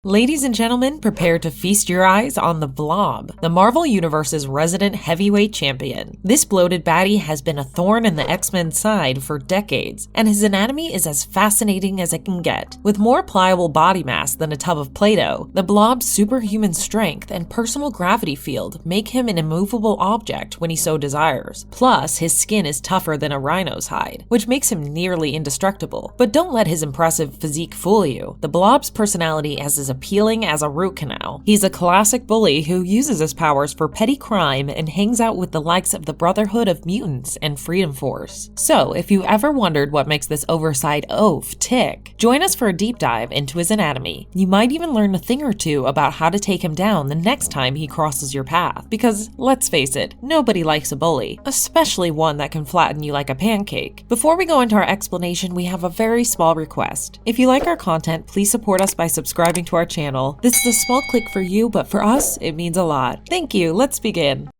Ladies and gentlemen, prepare to feast your eyes on the Blob, the Marvel Universe's resident heavyweight champion. This bloated baddie has been a thorn in the X-Men's side for decades, and his anatomy is as fascinating as it can get. With more pliable body mass than a tub of Play-Doh, the Blob's superhuman strength and personal gravity field make him an immovable object when he so desires. Plus, his skin is tougher than a rhino's hide, which makes him nearly indestructible. But don't let his impressive physique fool you. The Blob's personality is as appealing as a root canal. He's a classic bully who uses his powers for petty crime and hangs out with the likes of the Brotherhood of Mutants and Freedom Force. So, if you ever wondered what makes this oversized oaf tick, join us for a deep dive into his anatomy. You might even learn a thing or two about how to take him down the next time he crosses your path. Because, let's face it, nobody likes a bully, especially one that can flatten you like a pancake. Before we go into our explanation, we have a very small request. If you like our content, please support us by subscribing to our channel. This is a small click for you, but for us, it means a lot. Thank you. Let's begin.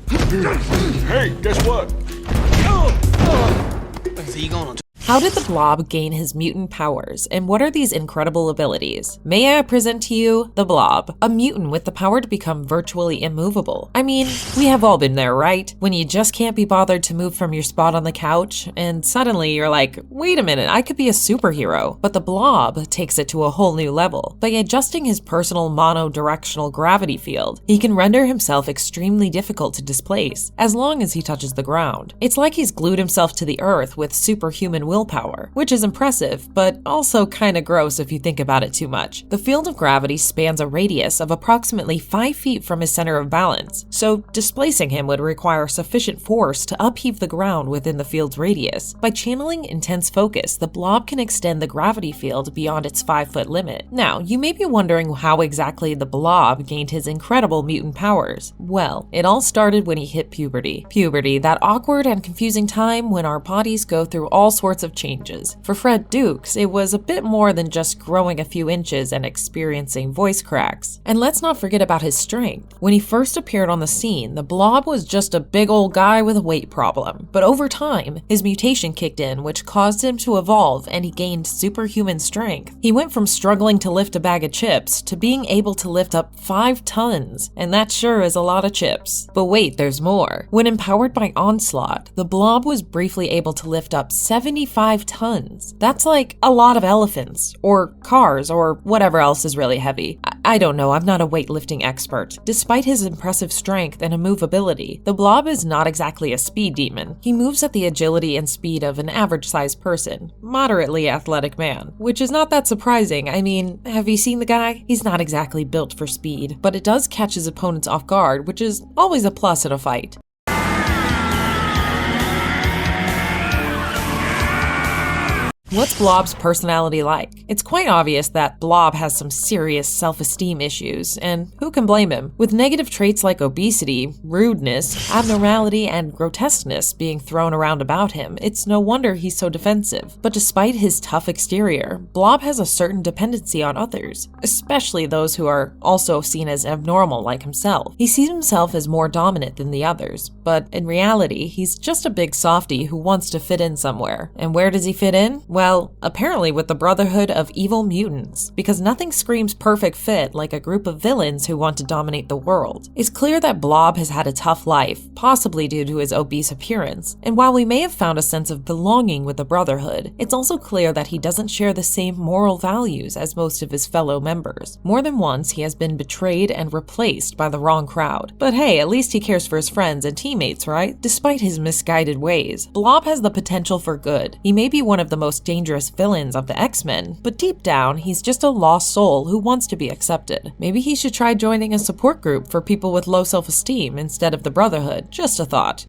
Hey, guess what? How did the Blob gain his mutant powers, and what are these incredible abilities? May I present to you the Blob, a mutant with the power to become virtually immovable. I mean, we have all been there, right? When you just can't be bothered to move from your spot on the couch, and suddenly you're like, wait a minute, I could be a superhero. But the Blob takes it to a whole new level. By adjusting his personal mono-directional gravity field, he can render himself extremely difficult to displace, as long as he touches the ground. It's like he's glued himself to the earth with superhuman willpower, which is impressive, but also kinda gross if you think about it too much. The field of gravity spans a radius of approximately 5 feet from his center of balance, so displacing him would require sufficient force to upheave the ground within the field's radius. By channeling intense focus, the Blob can extend the gravity field beyond its 5-foot limit. Now, you may be wondering how exactly the Blob gained his incredible mutant powers. Well, it all started when he hit puberty. Puberty, that awkward and confusing time when our bodies go through all sorts of changes. For Fred Dukes, it was a bit more than just growing a few inches and experiencing voice cracks. And let's not forget about his strength. When he first appeared on the scene, the Blob was just a big old guy with a weight problem. But over time, his mutation kicked in, which caused him to evolve, and he gained superhuman strength. He went from struggling to lift a bag of chips to being able to lift up 5 tons, and that sure is a lot of chips. But wait, there's more. When empowered by Onslaught, the Blob was briefly able to lift up 75 tons. That's like a lot of elephants, or cars, or whatever else is really heavy. I don't know, I'm not a weightlifting expert. Despite his impressive strength and immovability, the Blob is not exactly a speed demon. He moves at the agility and speed of an average-sized person, moderately athletic man, which is not that surprising. I mean, have you seen the guy? He's not exactly built for speed, but it does catch his opponents off guard, which is always a plus in a fight. What's Blob's personality like? It's quite obvious that Blob has some serious self-esteem issues, and who can blame him? With negative traits like obesity, rudeness, abnormality, and grotesqueness being thrown around about him, it's no wonder he's so defensive. But despite his tough exterior, Blob has a certain dependency on others, especially those who are also seen as abnormal like himself. He sees himself as more dominant than the others, but in reality, he's just a big softie who wants to fit in somewhere. And where does he fit in? Well, apparently with the Brotherhood of Evil Mutants, because nothing screams perfect fit like a group of villains who want to dominate the world. It's clear that Blob has had a tough life, possibly due to his obese appearance, and while we may have found a sense of belonging with the Brotherhood, it's also clear that he doesn't share the same moral values as most of his fellow members. More than once, he has been betrayed and replaced by the wrong crowd. But hey, at least he cares for his friends and teammates, right? Despite his misguided ways, Blob has the potential for good. He may be one of the most dangerous villains of the X-Men, but deep down, he's just a lost soul who wants to be accepted. Maybe he should try joining a support group for people with low self-esteem instead of the Brotherhood. Just a thought.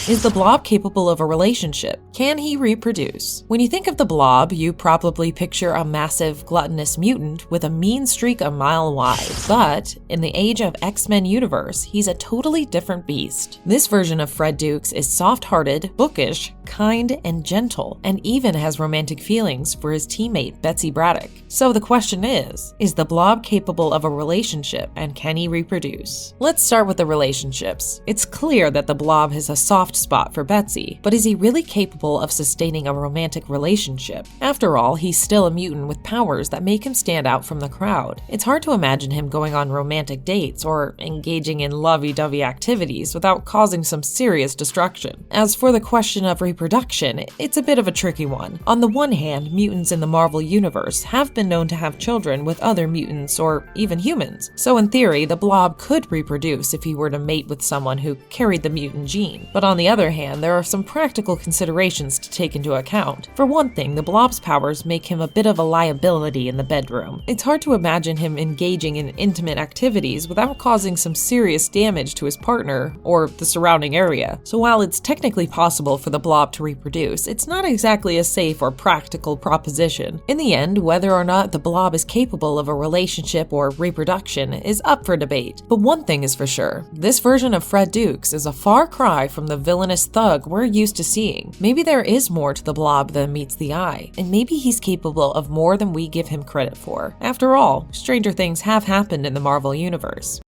Is the Blob capable of a relationship? Can he reproduce? When you think of the Blob, you probably picture a massive, gluttonous mutant with a mean streak a mile wide. But in the age of X-Men universe, he's a totally different beast. This version of Fred Dukes is soft-hearted, bookish, kind, and gentle, and even has romantic feelings for his teammate Betsy Braddock. So the question is the Blob capable of a relationship, and can he reproduce? Let's start with the relationships. It's clear that the Blob is a soft spot for Betsy, but is he really capable of sustaining a romantic relationship? After all, he's still a mutant with powers that make him stand out from the crowd. It's hard to imagine him going on romantic dates or engaging in lovey-dovey activities without causing some serious destruction. As for the question of reproduction, it's a bit of a tricky one. On the one hand, mutants in the Marvel Universe have been known to have children with other mutants or even humans, so in theory, the Blob could reproduce if he were to mate with someone who carried the mutant gene. But on the other hand, there are some practical considerations to take into account. For one thing, the Blob's powers make him a bit of a liability in the bedroom. It's hard to imagine him engaging in intimate activities without causing some serious damage to his partner or the surrounding area. So while it's technically possible for the Blob to reproduce, it's not exactly a safe or practical proposition. In the end, whether or not the Blob is capable of a relationship or reproduction is up for debate. But one thing is for sure, this version of Fred Dukes is a far cry from the villainous thug we're used to seeing. Maybe there is more to the Blob than meets the eye, and maybe he's capable of more than we give him credit for. After all, stranger things have happened in the Marvel Universe.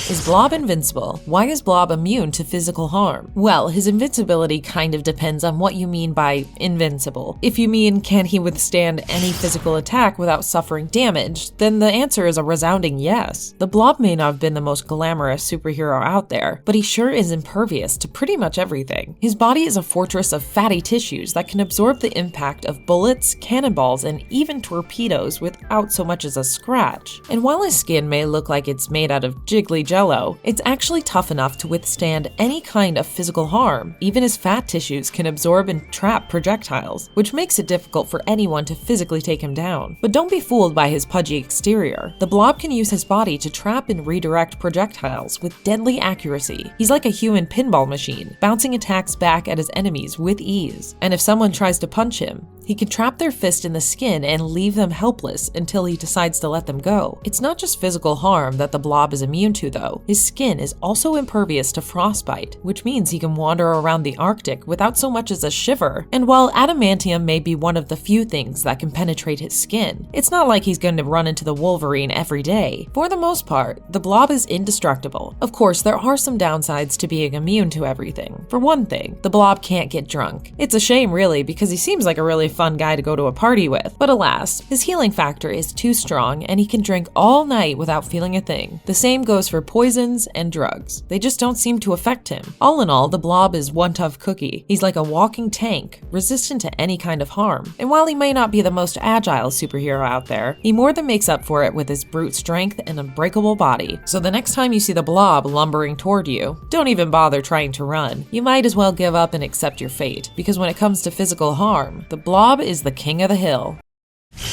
Is Blob invincible? Why is Blob immune to physical harm? Well, his invincibility kind of depends on what you mean by invincible. If you mean, can he withstand any physical attack without suffering damage, then the answer is a resounding yes. The Blob may not have been the most glamorous superhero out there, but he sure is impervious to pretty much everything. His body is a fortress of fatty tissues that can absorb the impact of bullets, cannonballs, and even torpedoes without so much as a scratch. And while his skin may look like it's made out of jiggly jello, it's actually tough enough to withstand any kind of physical harm. Even his fat tissues can absorb and trap projectiles, which makes it difficult for anyone to physically take him down. But don't be fooled by his pudgy exterior. The Blob can use his body to trap and redirect projectiles with deadly accuracy. He's like a human pinball machine, bouncing attacks back at his enemies with ease. And if someone tries to punch him, he can trap their fist in the skin and leave them helpless until he decides to let them go. It's not just physical harm that the Blob is immune to, though. His skin is also impervious to frostbite, which means he can wander around the Arctic without so much as a shiver. And while adamantium may be one of the few things that can penetrate his skin, it's not like he's going to run into the Wolverine every day. For the most part, the Blob is indestructible. Of course, there are some downsides to being immune to everything. For one thing, the Blob can't get drunk. It's a shame, really, because he seems like a really fun guy to go to a party with. But alas, his healing factor is too strong and he can drink all night without feeling a thing. The same goes for poisons and drugs. They just don't seem to affect him. All in all, the Blob is one tough cookie. He's like a walking tank, resistant to any kind of harm. And while he may not be the most agile superhero out there, he more than makes up for it with his brute strength and unbreakable body. So the next time you see the Blob lumbering toward you, don't even bother trying to run. You might as well give up and accept your fate, because when it comes to physical harm, the Blob is the king of the hill.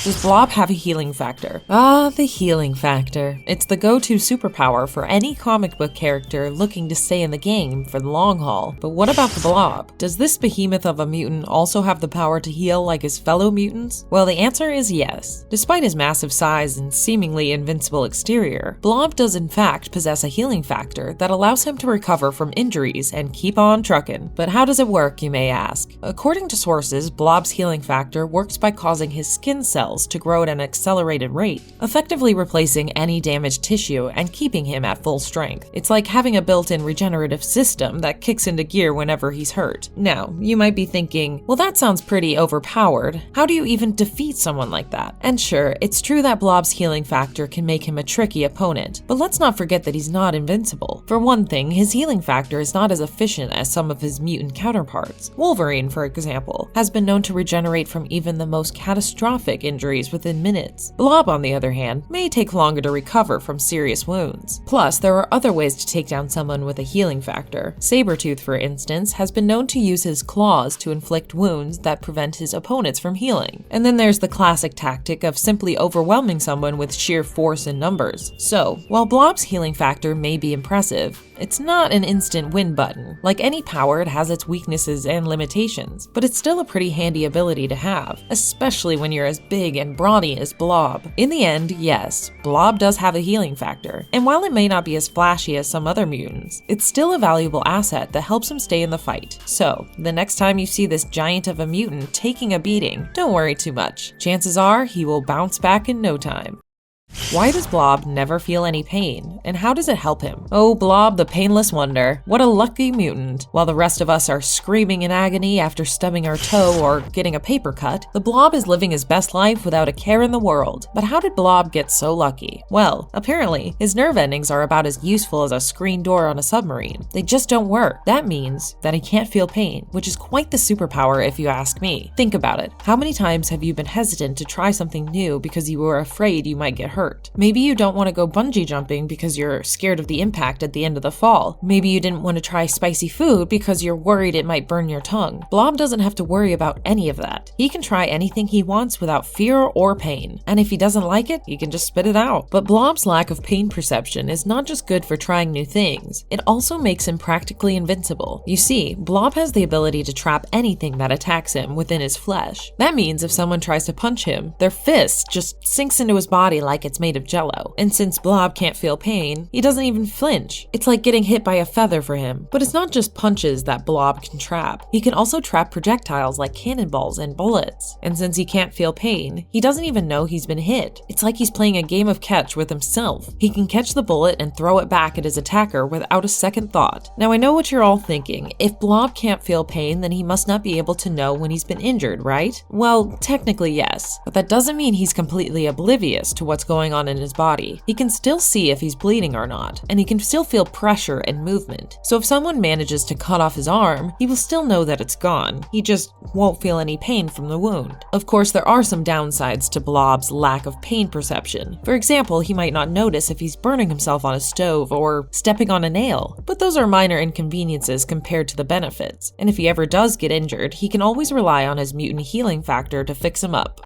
Does Blob have a healing factor? Ah, the healing factor. It's the go-to superpower for any comic book character looking to stay in the game for the long haul. But what about the Blob? Does this behemoth of a mutant also have the power to heal like his fellow mutants? Well, the answer is yes. Despite his massive size and seemingly invincible exterior, Blob does in fact possess a healing factor that allows him to recover from injuries and keep on trucking. But how does it work, you may ask? According to sources, Blob's healing factor works by causing his skin cells to grow at an accelerated rate, effectively replacing any damaged tissue and keeping him at full strength. It's like having a built-in regenerative system that kicks into gear whenever he's hurt. Now, you might be thinking, well, that sounds pretty overpowered. How do you even defeat someone like that? And sure, it's true that Blob's healing factor can make him a tricky opponent, but let's not forget that he's not invincible. For one thing, his healing factor is not as efficient as some of his mutant counterparts. Wolverine, for example, has been known to regenerate from even the most catastrophic injuries within minutes. Blob, on the other hand, may take longer to recover from serious wounds. Plus, there are other ways to take down someone with a healing factor. Sabretooth, for instance, has been known to use his claws to inflict wounds that prevent his opponents from healing. And then there's the classic tactic of simply overwhelming someone with sheer force and numbers. So, while Blob's healing factor may be impressive, it's not an instant win button. Like any power, it has its weaknesses and limitations, but it's still a pretty handy ability to have, especially when you're as big and brawny as Blob. In the end, yes, Blob does have a healing factor, and while it may not be as flashy as some other mutants, it's still a valuable asset that helps him stay in the fight. So, the next time you see this giant of a mutant taking a beating, don't worry too much. Chances are he will bounce back in no time. Why does Blob never feel any pain, and how does it help him? Oh, Blob, the painless wonder. What a lucky mutant. While the rest of us are screaming in agony after stubbing our toe or getting a paper cut, the Blob is living his best life without a care in the world. But how did Blob get so lucky? Well, apparently, his nerve endings are about as useful as a screen door on a submarine. They just don't work. That means that he can't feel pain, which is quite the superpower if you ask me. Think about it. How many times have you been hesitant to try something new because you were afraid you might get hurt? Maybe you don't want to go bungee jumping because you're scared of the impact at the end of the fall. Maybe you didn't want to try spicy food because you're worried it might burn your tongue. Blob doesn't have to worry about any of that. He can try anything he wants without fear or pain. And if he doesn't like it, he can just spit it out. But Blob's lack of pain perception is not just good for trying new things. It also makes him practically invincible. You see, Blob has the ability to trap anything that attacks him within his flesh. That means if someone tries to punch him, their fist just sinks into his body like it's made of jello. And since Blob can't feel pain, he doesn't even flinch. It's like getting hit by a feather for him. But it's not just punches that Blob can trap. He can also trap projectiles like cannonballs and bullets. And since he can't feel pain, he doesn't even know he's been hit. It's like he's playing a game of catch with himself. He can catch the bullet and throw it back at his attacker without a second thought. Now I know what you're all thinking. If Blob can't feel pain, then he must not be able to know when he's been injured, right? Well, technically yes, but that doesn't mean he's completely oblivious to what's going on in his body. He can still see if he's bleeding or not, and he can still feel pressure and movement. So if someone manages to cut off his arm, he will still know that it's gone. He just won't feel any pain from the wound. Of course, there are some downsides to Blob's lack of pain perception. For example, he might not notice if he's burning himself on a stove or stepping on a nail, but those are minor inconveniences compared to the benefits. And if he ever does get injured, he can always rely on his mutant healing factor to fix him up.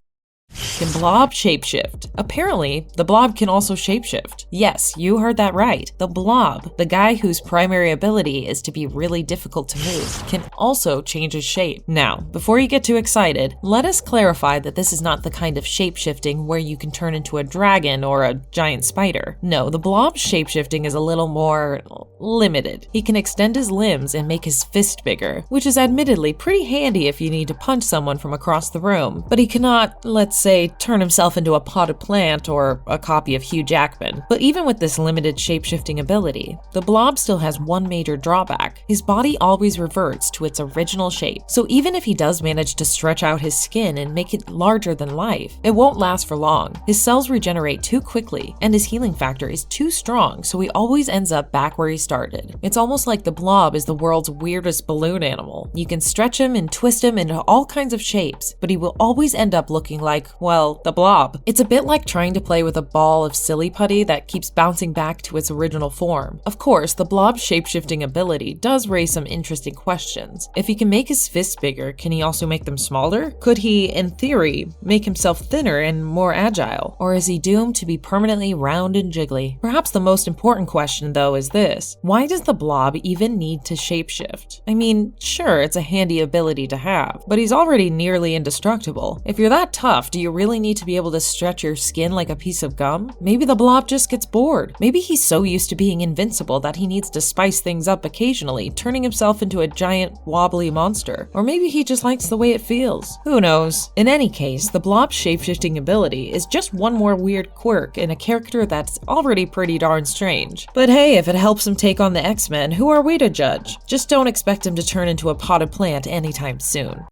Can Blob shapeshift? Apparently, the Blob can also shapeshift. Yes, you heard that right. The Blob, the guy whose primary ability is to be really difficult to move, can also change his shape. Now, before you get too excited, let us clarify that this is not the kind of shapeshifting where you can turn into a dragon or a giant spider. No, the Blob's shapeshifting is a little more limited. He can extend his limbs and make his fist bigger, which is admittedly pretty handy if you need to punch someone from across the room, but he cannot, let's say, turn himself into a potted plant or a copy of Hugh Jackman. But even with this limited shapeshifting ability, the Blob still has one major drawback. His body always reverts to its original shape. So even if he does manage to stretch out his skin and make it larger than life, it won't last for long. His cells regenerate too quickly, and his healing factor is too strong, so he always ends up back where he started. It's almost like the Blob is the world's weirdest balloon animal. You can stretch him and twist him into all kinds of shapes, but he will always end up looking like, well, the Blob. It's a bit like trying to play with a ball of silly putty that keeps bouncing back to its original form. Of course, the Blob's shapeshifting ability does raise some interesting questions. If he can make his fists bigger, can he also make them smaller? Could he, in theory, make himself thinner and more agile? Or is he doomed to be permanently round and jiggly? Perhaps the most important question, though, is this: why does the Blob even need to shapeshift? I mean, sure, it's a handy ability to have, but he's already nearly indestructible. If you're that tough, do you really need to be able to stretch your skin like a piece of gum? Maybe the Blob just gets bored. Maybe he's so used to being invincible that he needs to spice things up occasionally, turning himself into a giant wobbly monster. Or maybe he just likes the way it feels. Who knows? In any case, the Blob's shapeshifting ability is just one more weird quirk in a character that's already pretty darn strange. But hey, if it helps him take on the X-Men, who are we to judge? Just don't expect him to turn into a potted plant anytime soon.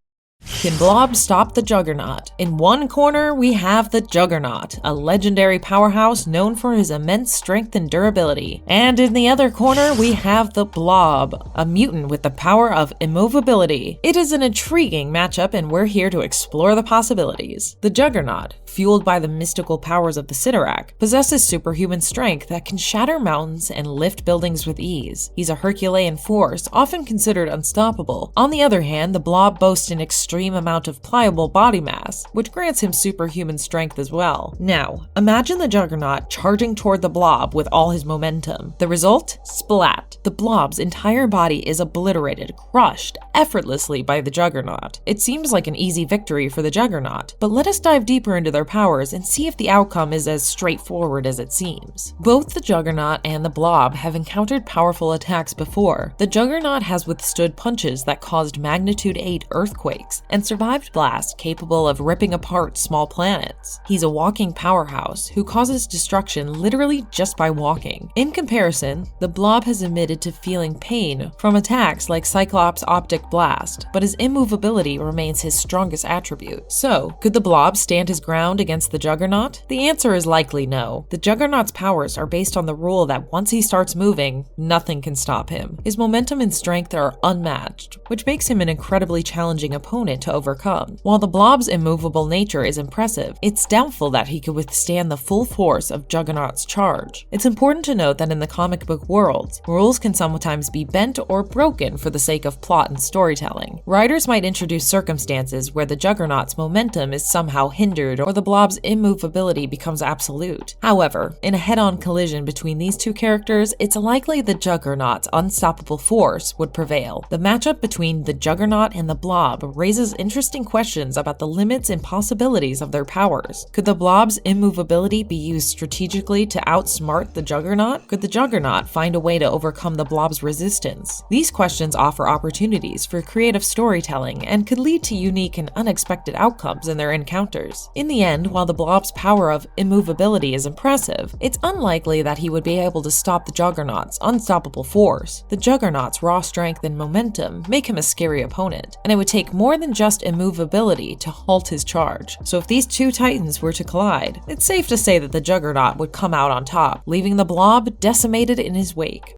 Can Blob stop the Juggernaut? In one corner, we have the Juggernaut, a legendary powerhouse known for his immense strength and durability. And in the other corner, we have the Blob, a mutant with the power of immovability. It is an intriguing matchup, and we're here to explore the possibilities. The Juggernaut, fueled by the mystical powers of the Sidorak, possesses superhuman strength that can shatter mountains and lift buildings with ease. He's a Herculean force, often considered unstoppable. On the other hand, the Blob boasts an extreme amount of pliable body mass, which grants him superhuman strength as well. Now, imagine the Juggernaut charging toward the Blob with all his momentum. The result? Splat. The Blob's entire body is obliterated, crushed effortlessly by the Juggernaut. It seems like an easy victory for the Juggernaut, but let us dive deeper into their powers and see if the outcome is as straightforward as it seems. Both the Juggernaut and the Blob have encountered powerful attacks before. The Juggernaut has withstood punches that caused magnitude 8 earthquakes, and and survived blasts capable of ripping apart small planets. He's a walking powerhouse who causes destruction literally just by walking. In comparison, the Blob has admitted to feeling pain from attacks like Cyclops' optic blast, but his immovability remains his strongest attribute. So, could the Blob stand his ground against the Juggernaut? The answer is likely no. The Juggernaut's powers are based on the rule that once he starts moving, nothing can stop him. His momentum and strength are unmatched, which makes him an incredibly challenging opponent to overcome. While the Blob's immovable nature is impressive, it's doubtful that he could withstand the full force of Juggernaut's charge. It's important to note that in the comic book world, rules can sometimes be bent or broken for the sake of plot and storytelling. Writers might introduce circumstances where the Juggernaut's momentum is somehow hindered or the Blob's immovability becomes absolute. However, in a head-on collision between these two characters, it's likely the Juggernaut's unstoppable force would prevail. The matchup between the Juggernaut and the Blob raises interesting questions about the limits and possibilities of their powers. Could the Blob's immovability be used strategically to outsmart the Juggernaut? Could the Juggernaut find a way to overcome the Blob's resistance? These questions offer opportunities for creative storytelling and could lead to unique and unexpected outcomes in their encounters. In the end, while the Blob's power of immovability is impressive, it's unlikely that he would be able to stop the Juggernaut's unstoppable force. The Juggernaut's raw strength and momentum make him a scary opponent, and it would take more than just immovability to halt his charge. So if these two titans were to collide, it's safe to say that the Juggernaut would come out on top, leaving the Blob decimated in his wake.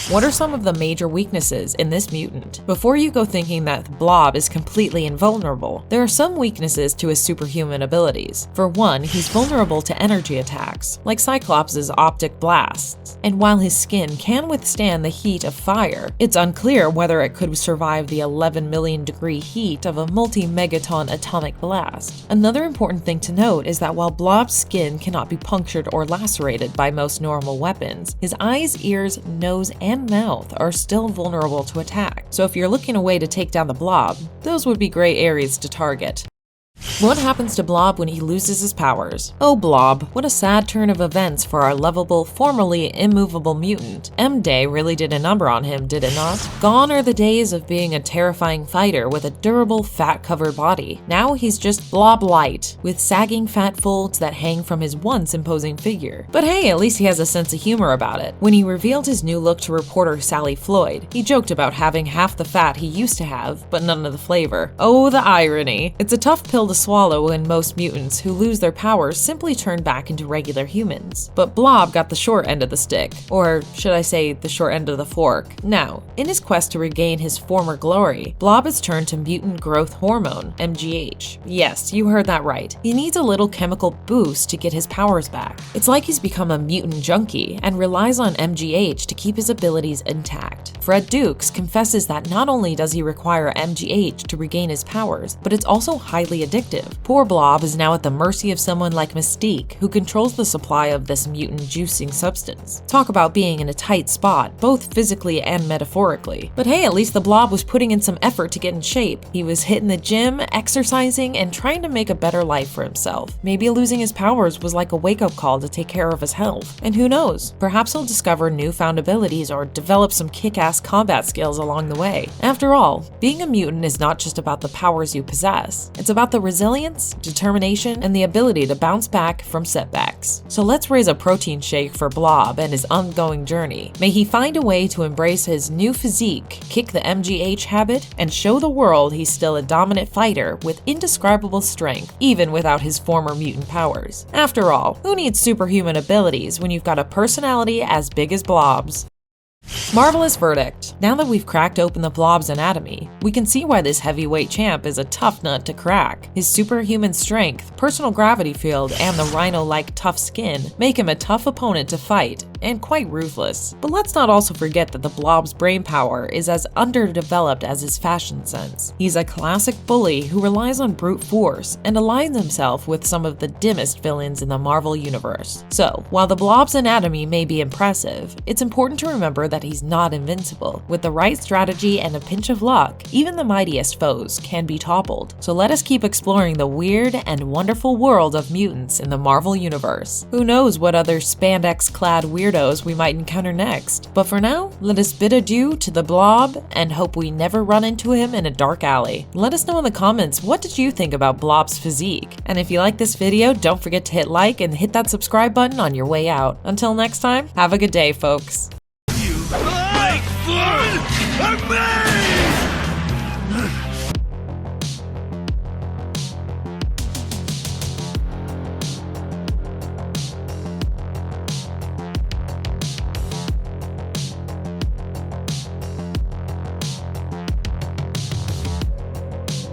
What are some of the major weaknesses in this mutant? Before you go thinking that the Blob is completely invulnerable, there are some weaknesses to his superhuman abilities. For one, he's vulnerable to energy attacks, like Cyclops' optic blasts, and while his skin can withstand the heat of fire, it's unclear whether it could survive the 11 million degree heat of a multi-megaton atomic blast. Another important thing to note is that while Blob's skin cannot be punctured or lacerated by most normal weapons, his eyes, ears, nose, and mouth are still vulnerable to attack. So if you're looking a way to take down the Blob, those would be great areas to target. What happens to Blob when he loses his powers? Oh Blob, what a sad turn of events for our lovable, formerly immovable mutant. M-Day really did a number on him, did it not? Gone are the days of being a terrifying fighter with a durable, fat-covered body. Now he's just Blob Light, with sagging fat folds that hang from his once imposing figure. But hey, at least he has a sense of humor about it. When he revealed his new look to reporter Sally Floyd, he joked about having half the fat he used to have, but none of the flavor. Oh, the irony. It's a tough pill to swallow when most mutants who lose their powers simply turn back into regular humans. But Blob got the short end of the stick, or should I say the short end of the fork. Now, in his quest to regain his former glory, Blob has turned to mutant growth hormone, MGH. Yes, you heard that right. He needs a little chemical boost to get his powers back. It's like he's become a mutant junkie and relies on MGH to keep his abilities intact. Fred Dukes confesses that not only does he require MGH to regain his powers, but it's also highly addictive. Poor Blob is now at the mercy of someone like Mystique, who controls the supply of this mutant juicing substance. Talk about being in a tight spot, both physically and metaphorically. But hey, at least the Blob was putting in some effort to get in shape. He was hitting the gym, exercising, and trying to make a better life for himself. Maybe losing his powers was like a wake-up call to take care of his health. And who knows, perhaps he'll discover newfound abilities or develop some kick-ass combat skills along the way. After all, being a mutant is not just about the powers you possess. It's about the resilience, determination, and the ability to bounce back from setbacks. So let's raise a protein shake for Blob and his ongoing journey. May he find a way to embrace his new physique, kick the MGH habit, and show the world he's still a dominant fighter with indescribable strength, even without his former mutant powers. After all, who needs superhuman abilities when you've got a personality as big as Blob's? Marvelous verdict. Now that we've cracked open the Blob's anatomy, we can see why this heavyweight champ is a tough nut to crack. His superhuman strength, personal gravity field, and the rhino-like tough skin make him a tough opponent to fight, and quite ruthless. But let's not also forget that the Blob's brain power is as underdeveloped as his fashion sense. He's a classic bully who relies on brute force and aligns himself with some of the dimmest villains in the Marvel universe. So, while the Blob's anatomy may be impressive, it's important to remember that he's not invincible. With the right strategy and a pinch of luck, even the mightiest foes can be toppled. So let us keep exploring the weird and wonderful world of mutants in the Marvel universe. Who knows what other spandex-clad weirdos weirdos we might encounter next. But for now, let us bid adieu to the Blob and hope we never run into him in a dark alley. Let us know in the comments, what did you think about Blob's physique? And if you like this video, don't forget to hit like and hit that subscribe button on your way out. Until next time, have a good day, folks. You make fun of me!